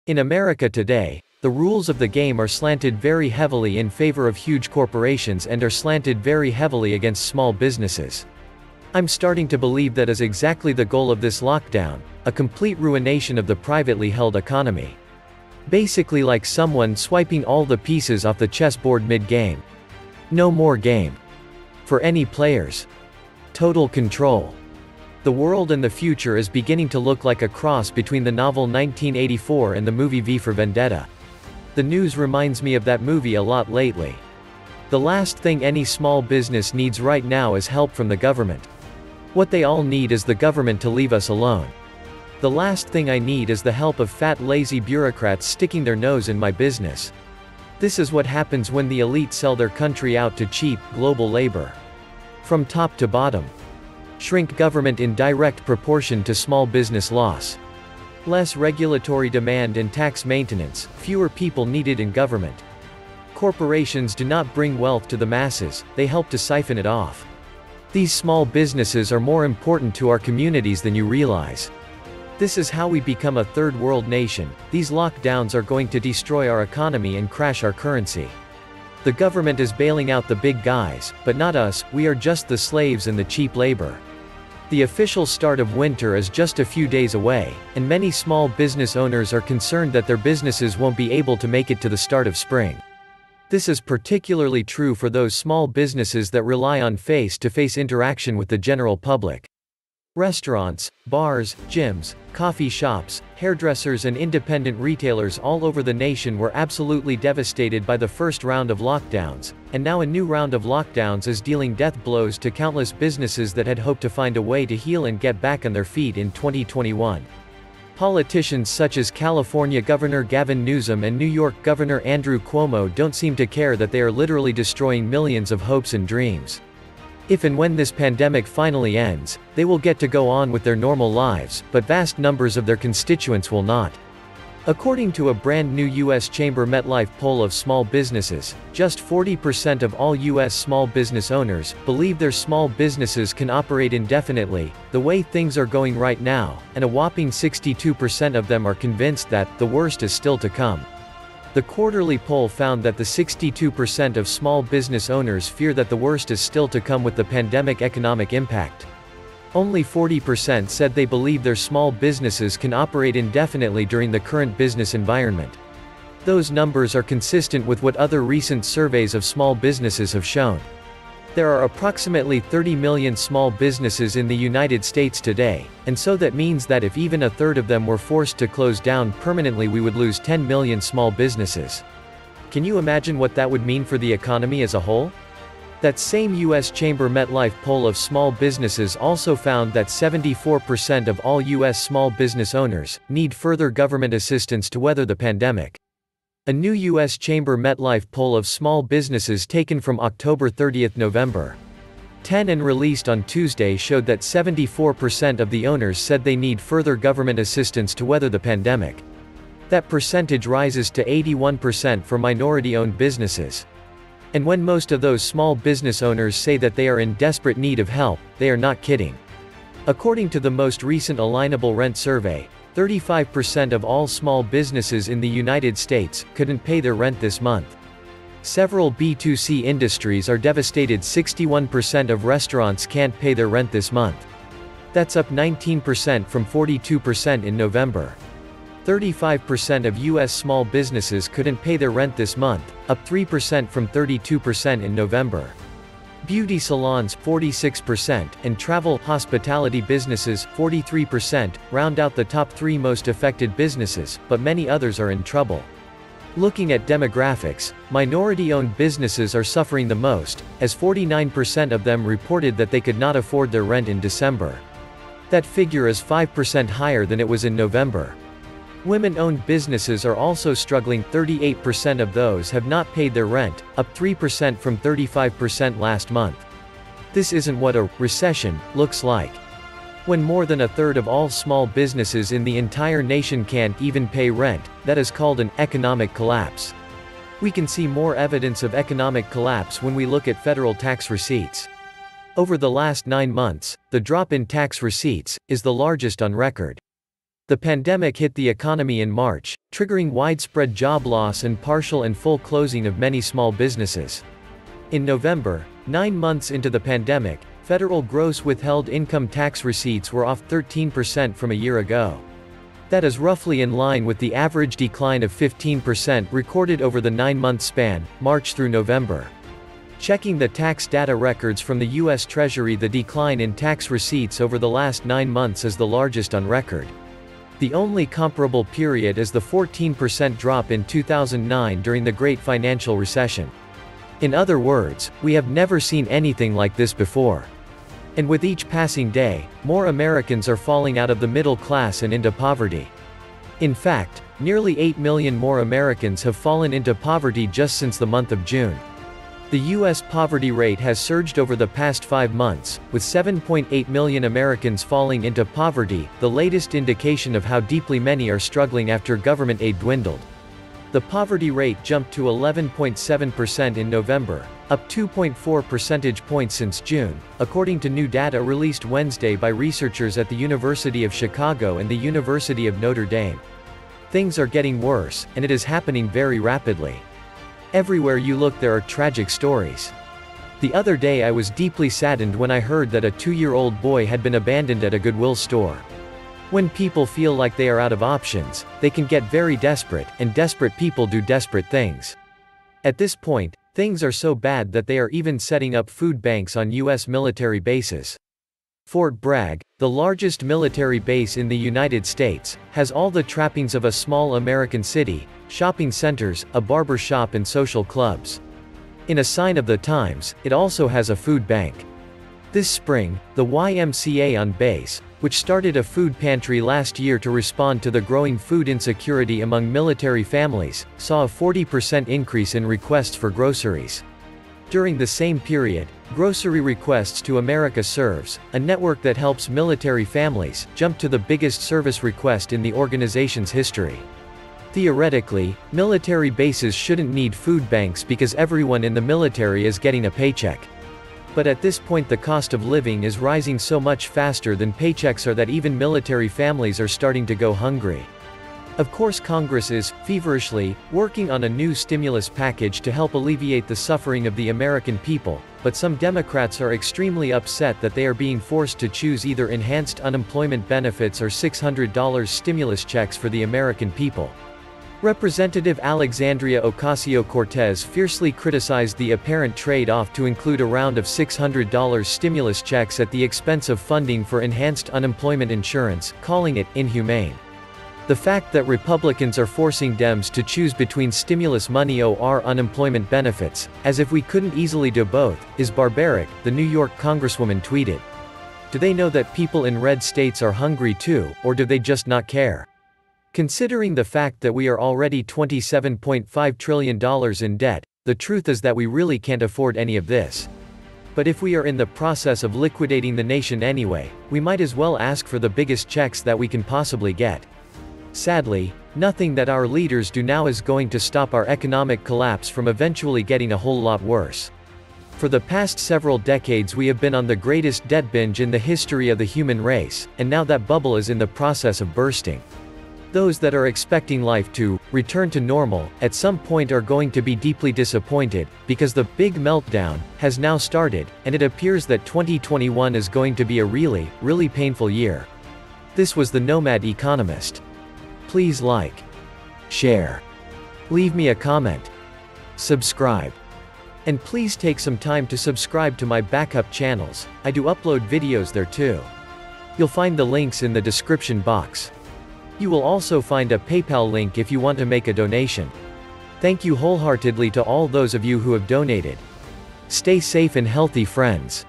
In America today, the rules of the game are slanted very heavily in favor of huge corporations and are slanted very heavily against small businesses. I'm starting to believe that is exactly the goal of this lockdown, a complete ruination of the privately held economy. Basically like someone swiping all the pieces off the chessboard mid-game. No more game. For any players. Total control. The world and the future is beginning to look like a cross between the novel 1984 and the movie V for Vendetta. The news reminds me of that movie a lot lately. The last thing any small business needs right now is help from the government. What they all need is the government to leave us alone. The last thing I need is the help of fat lazy bureaucrats sticking their nose in my business. This is what happens when the elite sell their country out to cheap, global labor. From top to bottom. Shrink government in direct proportion to small business loss. Less regulatory demand and tax maintenance, fewer people needed in government. Corporations do not bring wealth to the masses, they help to siphon it off. These small businesses are more important to our communities than you realize. This is how we become a third world nation. These lockdowns are going to destroy our economy and crash our currency. The government is bailing out the big guys, but not us, we are just the slaves and the cheap labor. The official start of winter is just a few days away, and many small business owners are concerned that their businesses won't be able to make it to the start of spring. This is particularly true for those small businesses that rely on face-to-face interaction with the general public. Restaurants, bars, gyms, coffee shops, hairdressers and independent retailers all over the nation were absolutely devastated by the first round of lockdowns, and now a new round of lockdowns is dealing death blows to countless businesses that had hoped to find a way to heal and get back on their feet in 2021. Politicians such as California Governor Gavin Newsom and New York Governor Andrew Cuomo don't seem to care that they are literally destroying millions of hopes and dreams. If and when this pandemic finally ends, they will get to go on with their normal lives, but vast numbers of their constituents will not. According to a brand new U.S. Chamber MetLife poll of small businesses, just 40% of all U.S. small business owners believe their small businesses can operate indefinitely, the way things are going right now, and a whopping 62% of them are convinced that the worst is still to come. The quarterly poll found that the 62% of small business owners fear that the worst is still to come with the pandemic economic impact. Only 40% said they believe their small businesses can operate indefinitely during the current business environment. Those numbers are consistent with what other recent surveys of small businesses have shown. There are approximately 30 million small businesses in the United States today, and so that means that if even a third of them were forced to close down permanently, we would lose 10 million small businesses. Can you imagine what that would mean for the economy as a whole? That same U.S. Chamber MetLife poll of small businesses also found that 74% of all U.S. small business owners need further government assistance to weather the pandemic. A new U.S. Chamber MetLife poll of small businesses taken from October 30, November 10 and released on Tuesday showed that 74% of the owners said they need further government assistance to weather the pandemic. That percentage rises to 81% for minority-owned businesses. And when most of those small business owners say that they are in desperate need of help, they are not kidding. According to the most recent Alignable Rent survey, 35% of all small businesses in the United States couldn't pay their rent this month. Several B2C industries are devastated. 61% of restaurants can't pay their rent this month. That's up 19% from 42% in November. 35% of U.S. small businesses couldn't pay their rent this month, up 3% from 32% in November. Beauty salons, 46%, and travel, hospitality businesses, 43%, round out the top three most affected businesses, but many others are in trouble. Looking at demographics, minority-owned businesses are suffering the most, as 49% of them reported that they could not afford their rent in December. That figure is 5% higher than it was in November. Women-owned businesses are also struggling. 38% of those have not paid their rent, up 3% from 35% last month. This isn't what a recession looks like. When more than a third of all small businesses in the entire nation can't even pay rent, that is called an economic collapse. We can see more evidence of economic collapse when we look at federal tax receipts. Over the last 9 months, the drop in tax receipts is the largest on record. The pandemic hit the economy in March, triggering widespread job loss and partial and full closing of many small businesses. In November, 9 months into the pandemic, federal gross withheld income tax receipts were off 13% from a year ago. That is roughly in line with the average decline of 15% recorded over the 9-month span, March through November. Checking the tax data records from the U.S. Treasury, the decline in tax receipts over the last 9 months is the largest on record. The only comparable period is the 14% drop in 2009 during the Great Financial Recession. In other words, we have never seen anything like this before. And with each passing day, more Americans are falling out of the middle class and into poverty. In fact, nearly 8 million more Americans have fallen into poverty just since the month of June. The U.S. poverty rate has surged over the past 5 months, with 7.8 million Americans falling into poverty, the latest indication of how deeply many are struggling after government aid dwindled. The poverty rate jumped to 11.7% in November, up 2.4 percentage points since June, according to new data released Wednesday by researchers at the University of Chicago and the University of Notre Dame. Things are getting worse, and it is happening very rapidly. Everywhere you look there are tragic stories. The other day I was deeply saddened when I heard that a 2-year-old boy had been abandoned at a Goodwill store. When people feel like they are out of options, they can get very desperate, and desperate people do desperate things. At this point, things are so bad that they are even setting up food banks on U.S. military bases. Fort Bragg, the largest military base in the United States, has all the trappings of a small American city: shopping centers, a barber shop and social clubs. In a sign of the times, it also has a food bank. This spring, the YMCA on base, which started a food pantry last year to respond to the growing food insecurity among military families, saw a 40% increase in requests for groceries. During the same period, Grocery Requests to America Serves, a network that helps military families, jumped to the biggest service request in the organization's history. Theoretically, military bases shouldn't need food banks because everyone in the military is getting a paycheck. But at this point the cost of living is rising so much faster than paychecks are that even military families are starting to go hungry. Of course, Congress is, feverishly, working on a new stimulus package to help alleviate the suffering of the American people, but some Democrats are extremely upset that they are being forced to choose either enhanced unemployment benefits or $600 stimulus checks for the American people. Representative Alexandria Ocasio-Cortez fiercely criticized the apparent trade-off to include a round of $600 stimulus checks at the expense of funding for enhanced unemployment insurance, calling it inhumane. The fact that Republicans are forcing Dems to choose between stimulus money or unemployment benefits, as if we couldn't easily do both, is barbaric, the New York Congresswoman tweeted. Do they know that people in red states are hungry too, or do they just not care? Considering the fact that we are already $27.5 trillion in debt, the truth is that we really can't afford any of this. But if we are in the process of liquidating the nation anyway, we might as well ask for the biggest checks that we can possibly get. Sadly, nothing that our leaders do now is going to stop our economic collapse from eventually getting a whole lot worse. For the past several decades we have been on the greatest debt binge in the history of the human race, and now that bubble is in the process of bursting. Those that are expecting life to return to normal at some point are going to be deeply disappointed, because the big meltdown has now started, and it appears that 2021 is going to be a really painful year. This was the Nomad Economist. Please like, share, leave me a comment, subscribe. And please take some time to subscribe to my backup channels. I do upload videos there too. You'll find the links in the description box. You will also find a PayPal link if you want to make a donation. Thank you wholeheartedly to all those of you who have donated. Stay safe and healthy, friends.